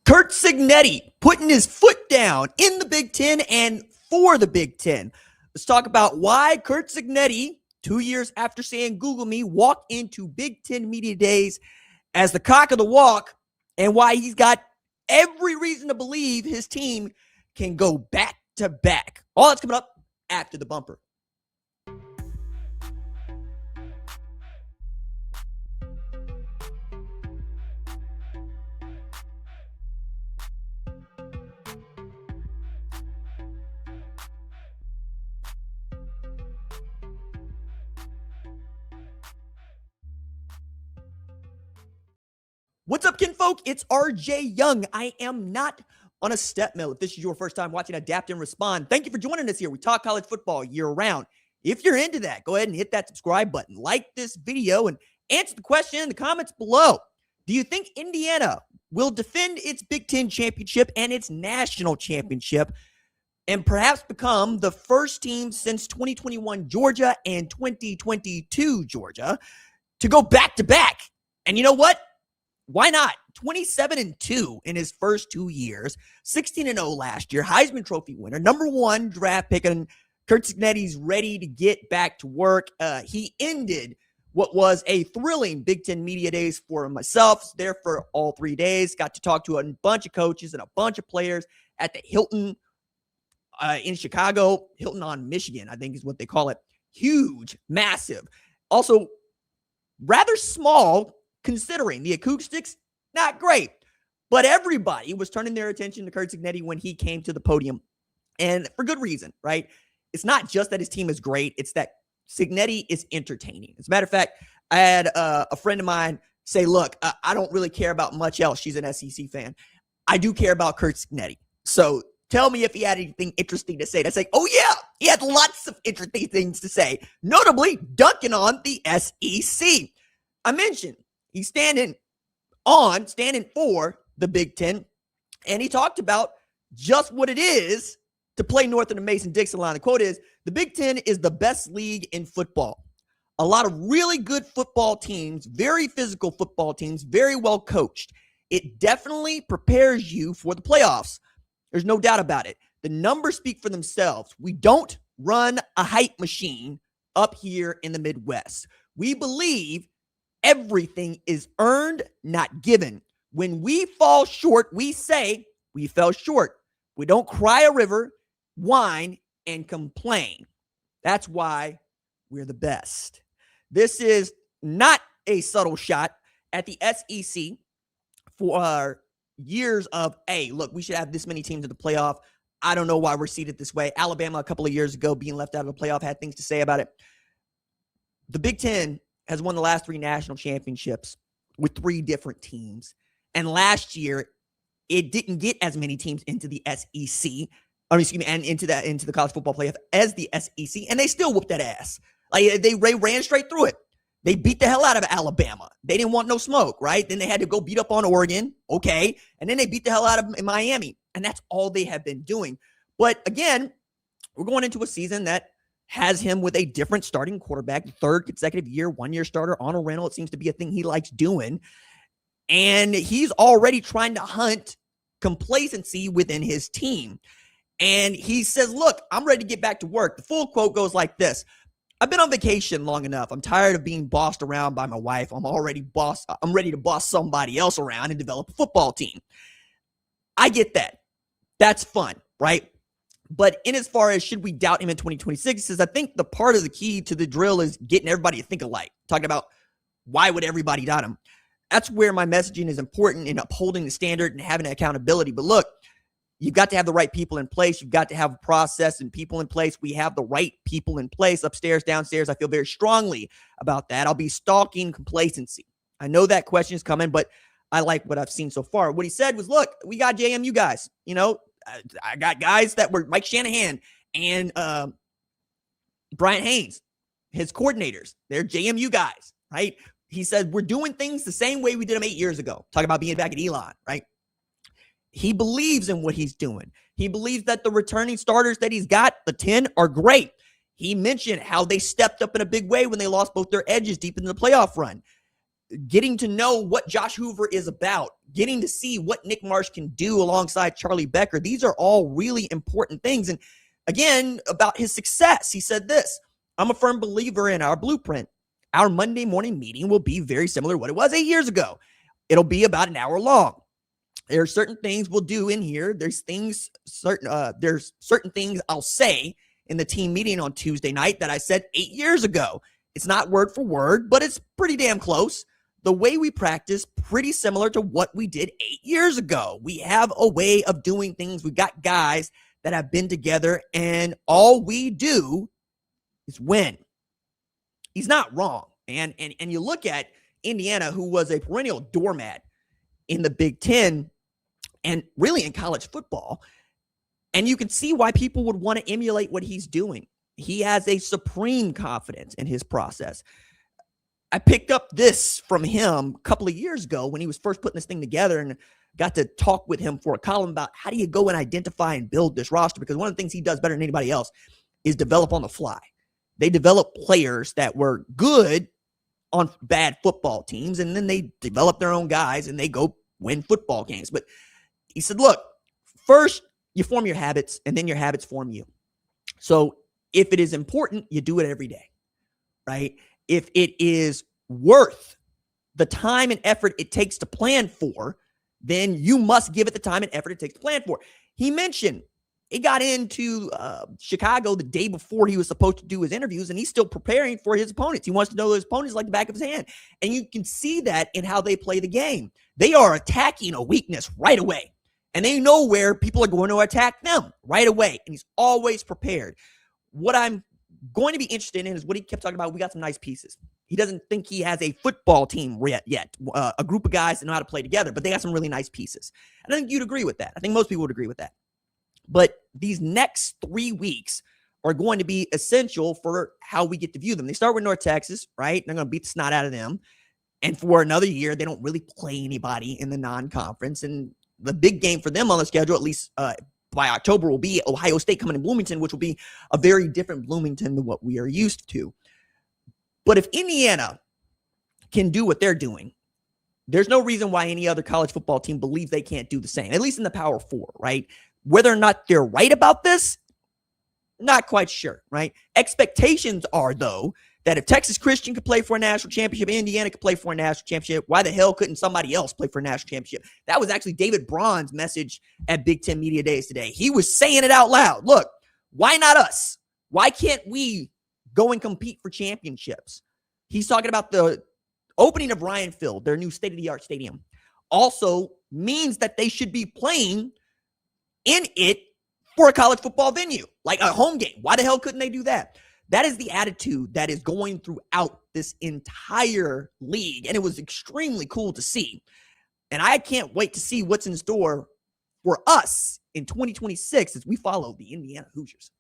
Curt Signetti putting his foot down in the Big Ten and for the Big Ten. Let's talk about why Curt Cignetti, 2 years after saying Google me, walked into Big Ten Media Days as the cock of the walk, and why he's got every reason to believe his team can go back to back. All that's coming up after the bumper. What's up, kinfolk? It's RJ Young. I am not on a step mill. If this is your first time watching Adapt and Respond, thank you for joining us here. We talk college football year-round. If you're into that, go ahead and hit that subscribe button, like this video, and answer the question in the comments below. Do you think Indiana will defend its Big Ten championship and its national championship and perhaps become the first team since 2021 Georgia and 2022 Georgia to go back-to-back? And you know what? Why not? 27-2 in his first 2 years, 16-0 last year, Heisman Trophy winner, number one draft pick, and Curt Signetti's ready to get back to work. He ended what was a thrilling Big Ten Media Days for myself. There for all 3 days. Got to talk to a bunch of coaches and a bunch of players at the Hilton in Chicago. Hilton on Michigan, I think is what they call it. Huge, massive. Also, rather small, considering the acoustics, not great. But everybody was turning their attention to Curt Cignetti when he came to the podium. And for good reason, right? It's not just that his team is great. It's that Cignetti is entertaining. As a matter of fact, I had a friend of mine say, look, I don't really care about much else. She's an SEC fan. I do care about Curt Cignetti. So tell me if he had anything interesting to say. And I say, oh yeah, he had lots of interesting things to say, notably dunking on the SEC. I mentioned he's standing for the Big Ten, and he talked about just what it is to play north of the Mason-Dixon line. The quote is, the Big Ten is the best league in football. A lot of really good football teams, very physical football teams, very well coached. It definitely prepares you for the playoffs. There's no doubt about it. The numbers speak for themselves. We don't run a hype machine up here in the Midwest. We believe everything is earned, not given. When we fall short, we say we fell short. We don't cry a river, whine, and complain. That's why we're the best. This is not a subtle shot at the SEC for years of, hey, look, we should have this many teams in the playoff. I don't know why we're seated this way. Alabama, a couple of years ago, being left out of the playoff, had things to say about it. The Big Ten has won the last 3 national championships with 3 different teams. And last year, it didn't get as many teams into the SEC, and into the college football playoff as the SEC, and they still whooped that ass. Like they ran straight through it. They beat the hell out of Alabama. They didn't want no smoke, right? Then they had to go beat up on Oregon, okay, and then they beat the hell out of Miami, and that's all they have been doing. But again, we're going into a season that has him with a different starting quarterback, the 3rd consecutive year, 1-year starter on a rental. It seems to be a thing he likes doing. And he's already trying to hunt complacency within his team. And he says, look, I'm ready to get back to work. The full quote goes like this. I've been on vacation long enough. I'm tired of being bossed around by my wife. I'm ready to boss somebody else around and develop a football team. I get that. That's fun, right? But in as far as should we doubt him in 2026, he says, I think the part of the key to the drill is getting everybody to think alike. Talking about why would everybody doubt him? That's where my messaging is important in upholding the standard and having accountability. But look, you've got to have the right people in place. You've got to have a process and people in place. We have the right people in place upstairs, downstairs. I feel very strongly about that. I'll be stalking complacency. I know that question is coming, but I like what I've seen so far. What he said was, look, we got JMU guys. You know, I got guys that were Mike Shanahan and Brian Haynes, his coordinators. They're JMU guys, right? He said, we're doing things the same way we did them 8 years ago. Talking about being back at Elon, right? He believes in what he's doing. He believes that the returning starters that he's got, the 10, are great. He mentioned how they stepped up in a big way when they lost both their edges deep into the playoff run. getting to know what Josh Hoover is about, getting to see what Nick Marsh can do alongside Charlie Becker. These are all really important things. And again, about his success, he said this: I'm a firm believer in our blueprint. Our Monday morning meeting will be very similar to what it was 8 years ago. It'll be about an hour long. There are certain things we'll do in here. There's certain things I'll say in the team meeting on Tuesday night that I said 8 years ago. It's not word for word, but it's pretty damn close. The way we practice, pretty similar to what we did 8 years ago. We have a way of doing things. We got guys that have been together, and all we do is win. He's not wrong, man. And you look at Indiana, who was a perennial doormat in the Big Ten and really in college football, and you can see why people would want to emulate what he's doing. He has a supreme confidence in his process. I picked up this from him a couple of years ago when he was first putting this thing together, and got to talk with him for a column about how do you go and identify and build this roster, because one of the things he does better than anybody else is develop on the fly. They develop players that were good on bad football teams, and then they develop their own guys and they go win football games. But he said, look, first you form your habits, and then your habits form you. So if it is important, you do it every day, right? If it is worth the time and effort it takes to plan for, then you must give it the time and effort it takes to plan for. He mentioned he got into Chicago the day before he was supposed to do his interviews, and he's still preparing for his opponents. He wants to know his opponents like the back of his hand. And you can see that in how they play the game. They are attacking a weakness right away, and they know where people are going to attack them right away. And he's always prepared. What I'm going to be interested in is what he kept talking about. We got some nice pieces. He doesn't think he has a football team yet, a group of guys that know how to play together, but they got some really nice pieces. And I think you'd agree with that. I think most people would agree with that. But these next 3 weeks are going to be essential for how we get to view them. They start with North Texas, right? They're going to beat the snot out of them. And for another year, they don't really play anybody in the non-conference. And the big game for them on the schedule, at least by October, will be Ohio State coming to Bloomington, which will be a very different Bloomington than what we are used to. But if Indiana can do what they're doing, there's no reason why any other college football team believes they can't do the same, at least in the Power Four, right? Whether or not they're right about this, not quite sure, right? Expectations are, though, that if Texas Christian could play for a national championship, Indiana could play for a national championship, why the hell couldn't somebody else play for a national championship? That was actually David Braun's message at Big Ten Media Days today. He was saying it out loud. Look, why not us? Why can't we go and compete for championships? He's talking about the opening of Ryan Field, their new state-of-the-art stadium, also means that they should be playing in it for a college football venue, like a home game. Why the hell couldn't they do that? That is the attitude that is going throughout this entire league, and it was extremely cool to see. And I can't wait to see what's in store for us in 2026 as we follow the Indiana Hoosiers.